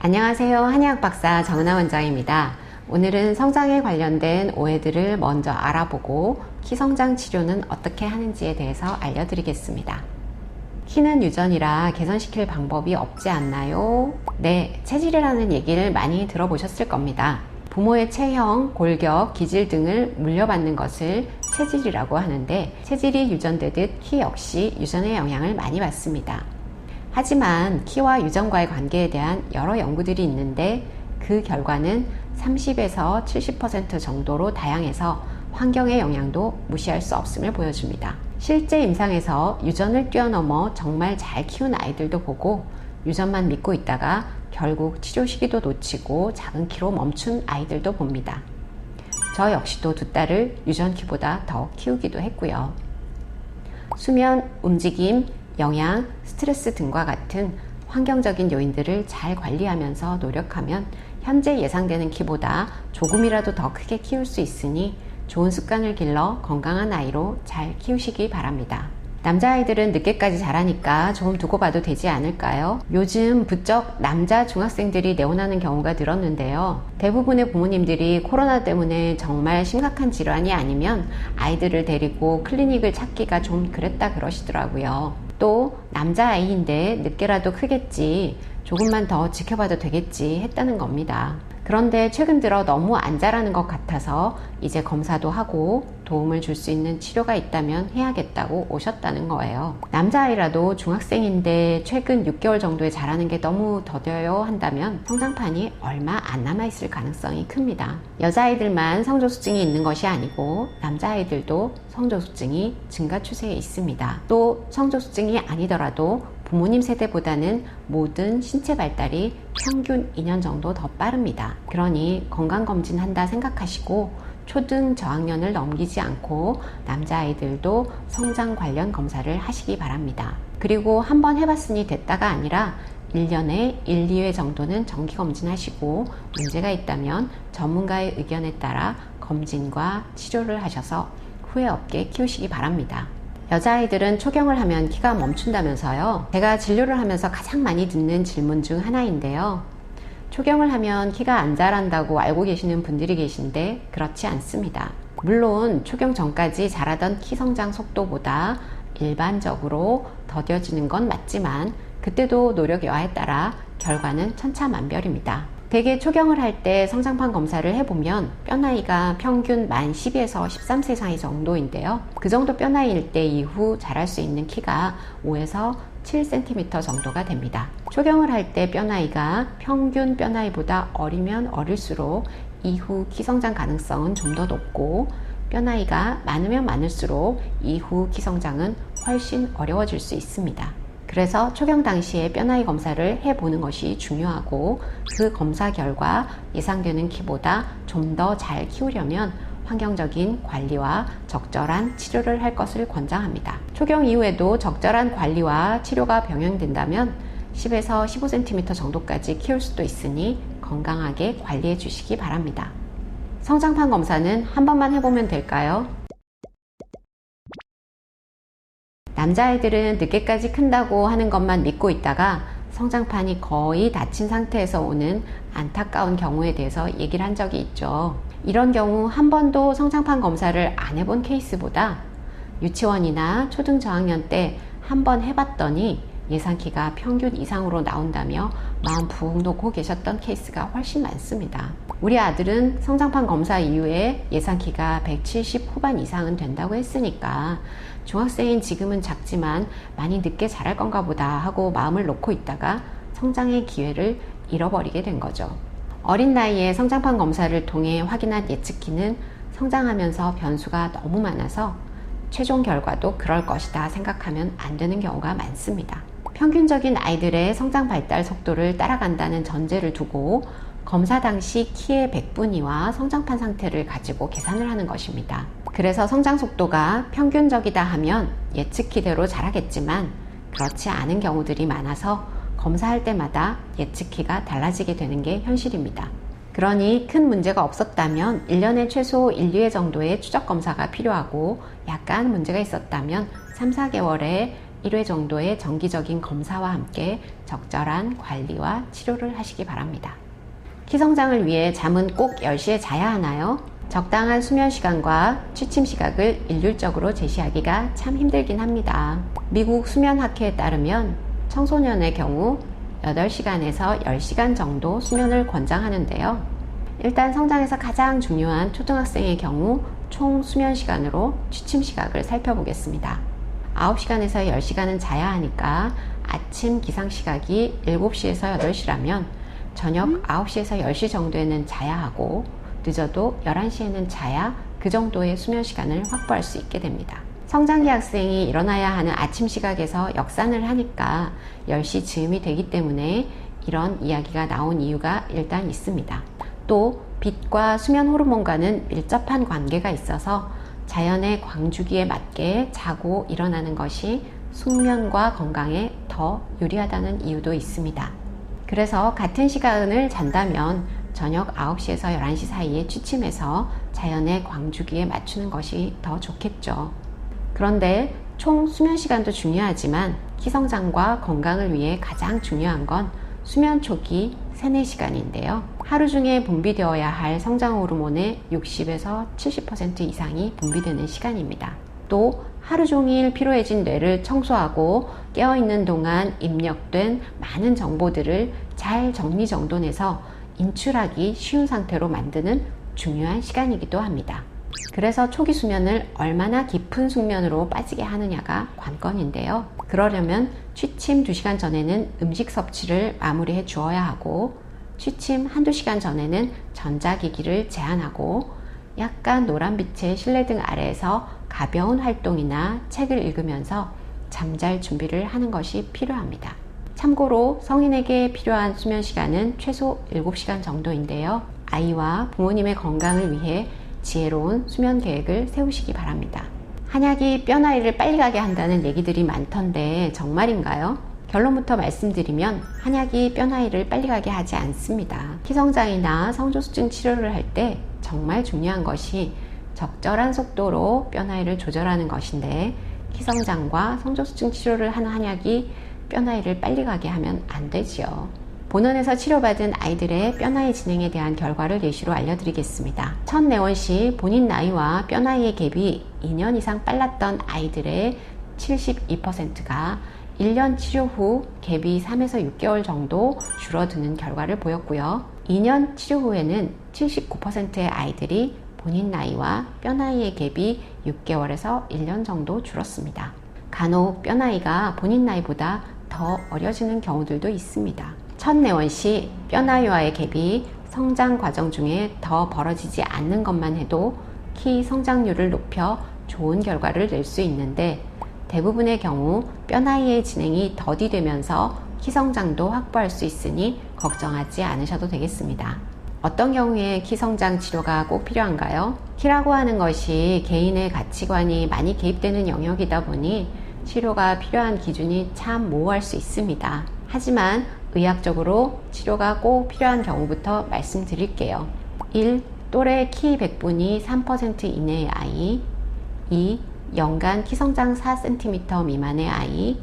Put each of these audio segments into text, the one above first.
안녕하세요. 한의학 박사 정은하 원장입니다. 오늘은 성장에 관련된 오해들을 먼저 알아보고 키 성장 치료는 어떻게 하는지에 대해서 알려드리겠습니다. 키는 유전이라 개선시킬 방법이 없지 않나요? 네, 체질이라는 얘기를 많이 들어보셨을 겁니다. 부모의 체형, 골격, 기질 등을 물려받는 것을 체질이라고 하는데, 체질이 유전되듯 키 역시 유전의 영향을 많이 받습니다. 하지만 키와 유전과의 관계에 대한 여러 연구들이 있는데, 그 결과는 30에서 70% 정도로 다양해서 환경의 영향도 무시할 수 없음을 보여줍니다. 실제 임상에서 유전을 뛰어넘어 정말 잘 키운 아이들도 보고, 유전만 믿고 있다가 결국 치료 시기도 놓치고 작은 키로 멈춘 아이들도 봅니다. 저 역시도 두 딸을 유전 키보다 더 키우기도 했고요. 수면, 움직임, 영양, 스트레스 등과 같은 환경적인 요인들을 잘 관리하면서 노력하면 현재 예상되는 키보다 조금이라도 더 크게 키울 수 있으니 좋은 습관을 길러 건강한 아이로 잘 키우시기 바랍니다. 남자아이들은 늦게까지 자라니까 좀 두고 봐도 되지 않을까요? 요즘 부쩍 남자 중학생들이 내원하는 경우가 늘었는데요. 대부분의 부모님들이 코로나 때문에 정말 심각한 질환이 아니면 아이들을 데리고 클리닉을 찾기가 좀 그랬다 그러시더라고요. 또 남자아이인데 늦게라도 크겠지, 조금만 더 지켜봐도 되겠지 했다는 겁니다. 그런데 최근 들어 너무 안 자라는 것 같아서 이제 검사도 하고 도움을 줄 수 있는 치료가 있다면 해야겠다고 오셨다는 거예요. 남자아이라도 중학생인데 최근 6개월 정도에 자라는 게 너무 더뎌요 한다면 성장판이 얼마 안 남아있을 가능성이 큽니다. 여자아이들만 성조수증이 있는 것이 아니고 남자아이들도 성조수증이 증가 추세에 있습니다. 또 성조수증이 아니더라도 부모님 세대보다는 모든 신체 발달이 평균 2년 정도 더 빠릅니다. 그러니 건강검진 한다 생각하시고 초등 저학년을 넘기지 않고 남자아이들도 성장 관련 검사를 하시기 바랍니다. 그리고 한번 해봤으니 됐다가 아니라 1년에 1, 2회 정도는 정기검진 하시고 문제가 있다면 전문가의 의견에 따라 검진과 치료를 하셔서 후회 없게 키우시기 바랍니다. 여자아이들은 초경을 하면 키가 멈춘다면서요. 제가 진료를 하면서 가장 많이 듣는 질문 중 하나인데요. 초경을 하면 키가 안 자란다고 알고 계시는 분들이 계신데 그렇지 않습니다. 물론 초경 전까지 자라던 키 성장 속도보다 일반적으로 더뎌지는 건 맞지만 그때도 노력 여하에 따라 결과는 천차만별입니다. 대개 초경을 할 때 성장판 검사를 해보면 뼈나이가 평균 만 12에서 13세 사이 정도인데요. 그 정도 뼈나이일 때 이후 자랄 수 있는 키가 5에서 7cm 정도가 됩니다. 초경을 할 때 뼈나이가 평균 뼈나이보다 어리면 어릴수록 이후 키 성장 가능성은 좀 더 높고, 뼈나이가 많으면 많을수록 이후 키 성장은 훨씬 어려워질 수 있습니다. 그래서 초경 당시에 뼈나이 검사를 해보는 것이 중요하고, 그 검사 결과 예상되는 키보다 좀 더 잘 키우려면 환경적인 관리와 적절한 치료를 할 것을 권장합니다. 초경 이후에도 적절한 관리와 치료가 병행된다면 10에서 15cm 정도까지 키울 수도 있으니 건강하게 관리해 주시기 바랍니다. 성장판 검사는 한 번만 해보면 될까요? 남자아이들은 늦게까지 큰다고 하는 것만 믿고 있다가 성장판이 거의 닫힌 상태에서 오는 안타까운 경우에 대해서 얘기를 한 적이 있죠. 이런 경우 한 번도 성장판 검사를 안 해본 케이스보다 유치원이나 초등 저학년 때 한 번 해봤더니 예상키가 평균 이상으로 나온다며 마음 푹 놓고 계셨던 케이스가 훨씬 많습니다. 우리 아들은 성장판 검사 이후에 예상키가 170 후반 이상은 된다고 했으니까 중학생인 지금은 작지만 많이 늦게 자랄 건가 보다 하고 마음을 놓고 있다가 성장의 기회를 잃어버리게 된 거죠. 어린 나이에 성장판 검사를 통해 확인한 예측키는 성장하면서 변수가 너무 많아서 최종 결과도 그럴 것이다 생각하면 안 되는 경우가 많습니다. 평균적인 아이들의 성장 발달 속도를 따라간다는 전제를 두고 검사 당시 키의 100분위와 성장판 상태를 가지고 계산을 하는 것입니다. 그래서 성장 속도가 평균적이다 하면 예측키대로 자라겠지만 그렇지 않은 경우들이 많아서 검사할 때마다 예측키가 달라지게 되는 게 현실입니다. 그러니 큰 문제가 없었다면 1년에 최소 1, 2회 정도의 추적 검사가 필요하고, 약간 문제가 있었다면 3, 4개월에 1회 정도의 정기적인 검사와 함께 적절한 관리와 치료를 하시기 바랍니다. 키 성장을 위해 잠은 꼭 10시에 자야 하나요? 적당한 수면 시간과 취침 시각을 일률적으로 제시하기가 참 힘들긴 합니다. 미국 수면학회에 따르면 청소년의 경우 8시간에서 10시간 정도 수면을 권장하는데요. 일단 성장에서 가장 중요한 초등학생의 경우 총 수면 시간으로 취침 시각을 살펴보겠습니다. 9시간에서 10시간은 자야 하니까 아침 기상 시각이 7시에서 8시라면 저녁 9시에서 10시 정도에는 자야 하고 늦어도 11시에는 자야 그 정도의 수면 시간을 확보할 수 있게 됩니다. 성장기 학생이 일어나야 하는 아침 시각에서 역산을 하니까 10시 즈음이 되기 때문에 이런 이야기가 나온 이유가 일단 있습니다. 또 빛과 수면 호르몬과는 밀접한 관계가 있어서 자연의 광주기에 맞게 자고 일어나는 것이 숙면과 건강에 더 유리하다는 이유도 있습니다. 그래서 같은 시간을 잔다면 저녁 9시에서 11시 사이에 취침해서 자연의 광주기에 맞추는 것이 더 좋겠죠. 그런데 총 수면 시간도 중요하지만 키 성장과 건강을 위해 가장 중요한 건 수면 초기 3-4시간인데요. 하루 중에 분비되어야 할 성장 호르몬의 60에서 70% 이상이 분비되는 시간입니다. 또 하루 종일 피로해진 뇌를 청소하고 깨어있는 동안 입력된 많은 정보들을 잘 정리정돈해서 인출하기 쉬운 상태로 만드는 중요한 시간이기도 합니다. 그래서 초기 수면을 얼마나 깊은 숙면으로 빠지게 하느냐가 관건인데요. 그러려면 취침 2시간 전에는 음식 섭취를 마무리해 주어야 하고 취침 1-2시간 전에는 전자기기를 제한하고 약간 노란빛의 실내등 아래에서 가벼운 활동이나 책을 읽으면서 잠잘 준비를 하는 것이 필요합니다. 참고로 성인에게 필요한 수면 시간은 최소 7시간 정도인데요. 아이와 부모님의 건강을 위해 지혜로운 수면 계획을 세우시기 바랍니다. 한약이 뼈 나이를 빨리 가게 한다는 얘기들이 많던데 정말인가요? 결론부터 말씀드리면 한약이 뼈 나이를 빨리 가게 하지 않습니다. 키 성장이나 성조수증 치료를 할 때 정말 중요한 것이 적절한 속도로 뼈 나이를 조절하는 것인데 키 성장과 성조수증 치료를 하는 한약이 뼈 나이를 빨리 가게 하면 안 되지요. 본원에서 치료받은 아이들의 뼈 나이 진행에 대한 결과를 예시로 알려드리겠습니다. 첫 내원 시 본인 나이와 뼈 나이의 갭이 2년 이상 빨랐던 아이들의 72%가 1년 치료 후 갭이 3에서 6개월 정도 줄어드는 결과를 보였고요. 2년 치료 후에는 79%의 아이들이 본인 나이와 뼈 나이의 갭이 6개월에서 1년 정도 줄었습니다. 간혹 뼈 나이가 본인 나이보다 더 어려지는 경우들도 있습니다. 첫 내원 시 뼈 나이와의 갭이 성장 과정 중에 더 벌어지지 않는 것만 해도 키 성장률을 높여 좋은 결과를 낼 수 있는데 대부분의 경우 뼈 나이의 진행이 더디되면서 키 성장도 확보할 수 있으니 걱정하지 않으셔도 되겠습니다. 어떤 경우에 키 성장 치료가 꼭 필요한가요? 키라고 하는 것이 개인의 가치관이 많이 개입되는 영역이다 보니 치료가 필요한 기준이 참 모호할 수 있습니다. 하지만 의학적으로 치료가 꼭 필요한 경우부터 말씀드릴게요. 1. 또래 키 100분위 3% 이내의 아이. 2. 연간 키 성장 4cm 미만의 아이.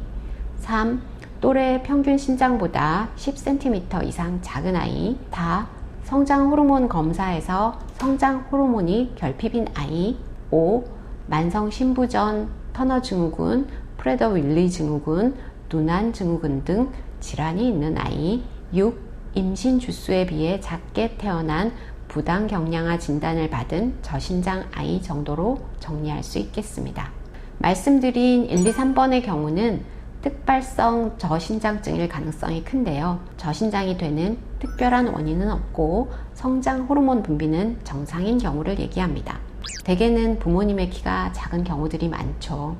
3. 또래 평균 신장보다 10cm 이상 작은 아이. 4. 성장 호르몬 검사에서 성장 호르몬이 결핍인 아이. 5. 만성 신부전, 터너 증후군, 프레더 윌리 증후군, 누난 증후군 등 질환이 있는 아이. 6. 임신 주수에 비해 작게 태어난 부당경량화 진단을 받은 저신장 아이 정도로 정리할 수 있겠습니다. 말씀드린 1, 2, 3번의 경우는 특발성 저신장증일 가능성이 큰데요. 저신장이 되는 특별한 원인은 없고 성장 호르몬 분비는 정상인 경우를 얘기합니다. 대개는 부모님의 키가 작은 경우들이 많죠.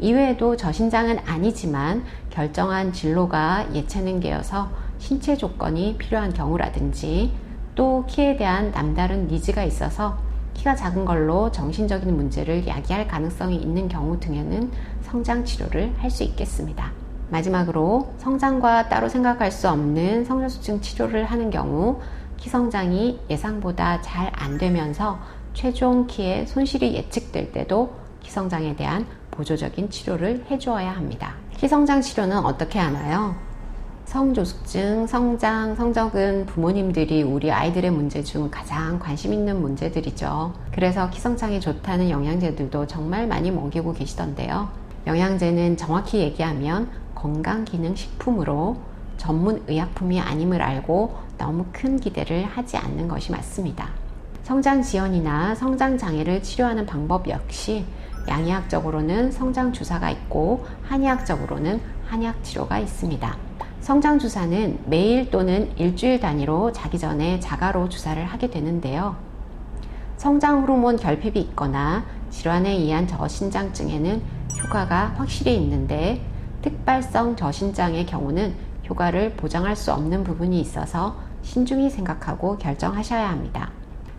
이외에도 저신장은 아니지만 결정한 진로가 예체능계여서 신체 조건이 필요한 경우라든지 또 키에 대한 남다른 니즈가 있어서 키가 작은 걸로 정신적인 문제를 야기할 가능성이 있는 경우 등에는 성장 치료를 할 수 있겠습니다. 마지막으로 성장과 따로 생각할 수 없는 성조수증 치료를 하는 경우 키 성장이 예상보다 잘 안 되면서 최종 키의 손실이 예측될 때도 키 성장에 대한 보조적인 치료를 해주어야 합니다. 키성장 치료는 어떻게 하나요? 성조숙증, 성장, 성적은 부모님들이 우리 아이들의 문제 중 가장 관심 있는 문제들이죠. 그래서 키성장에 좋다는 영양제들도 정말 많이 먹이고 계시던데요. 영양제는 정확히 얘기하면 건강기능식품으로 전문 의약품이 아님을 알고 너무 큰 기대를 하지 않는 것이 맞습니다. 성장지연이나 성장장애를 치료하는 방법 역시 양의학적으로는 성장주사가 있고 한의학적으로는 한약치료가 있습니다. 성장주사는 매일 또는 일주일 단위로 자기 전에 자가로 주사를 하게 되는데요. 성장호르몬 결핍이 있거나 질환에 의한 저신장증에는 효과가 확실히 있는데 특발성 저신장의 경우는 효과를 보장할 수 없는 부분이 있어서 신중히 생각하고 결정하셔야 합니다.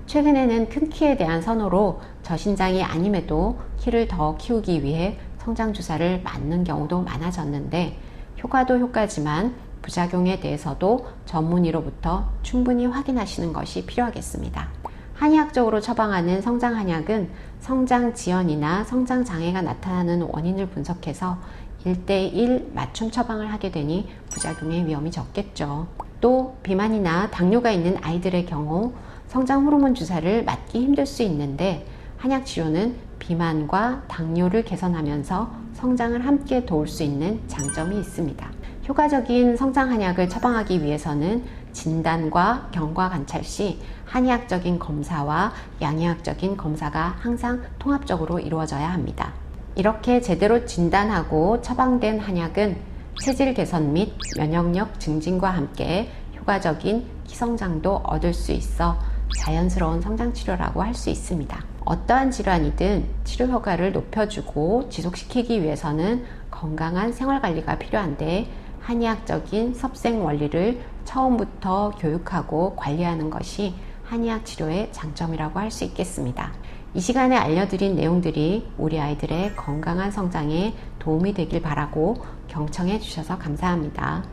최근에는 큰 키에 대한 선호로 저신장이 아님에도 키를 더 키우기 위해 성장주사를 맞는 경우도 많아졌는데 효과도 효과지만 부작용에 대해서도 전문의로부터 충분히 확인하시는 것이 필요하겠습니다. 한의학적으로 처방하는 성장한약은 성장지연이나 성장장애가 나타나는 원인을 분석해서 1:1 맞춤 처방을 하게 되니 부작용의 위험이 적겠죠. 또 비만이나 당뇨가 있는 아이들의 경우 성장 호르몬 주사를 맞기 힘들 수 있는데 한약치료는 비만과 당뇨를 개선하면서 성장을 함께 도울 수 있는 장점이 있습니다. 효과적인 성장 한약을 처방하기 위해서는 진단과 경과 관찰 시 한의학적인 검사와 양의학적인 검사가 항상 통합적으로 이루어져야 합니다. 이렇게 제대로 진단하고 처방된 한약은 체질 개선 및 면역력 증진과 함께 효과적인 키성장도 얻을 수 있어 자연스러운 성장치료라고 할 수 있습니다. 어떠한 질환이든 치료 효과를 높여주고 지속시키기 위해서는 건강한 생활관리가 필요한데 한의학적인 섭생 원리를 처음부터 교육하고 관리하는 것이 한의학 치료의 장점이라고 할 수 있겠습니다. 이 시간에 알려드린 내용들이 우리 아이들의 건강한 성장에 도움이 되길 바라고 경청해 주셔서 감사합니다.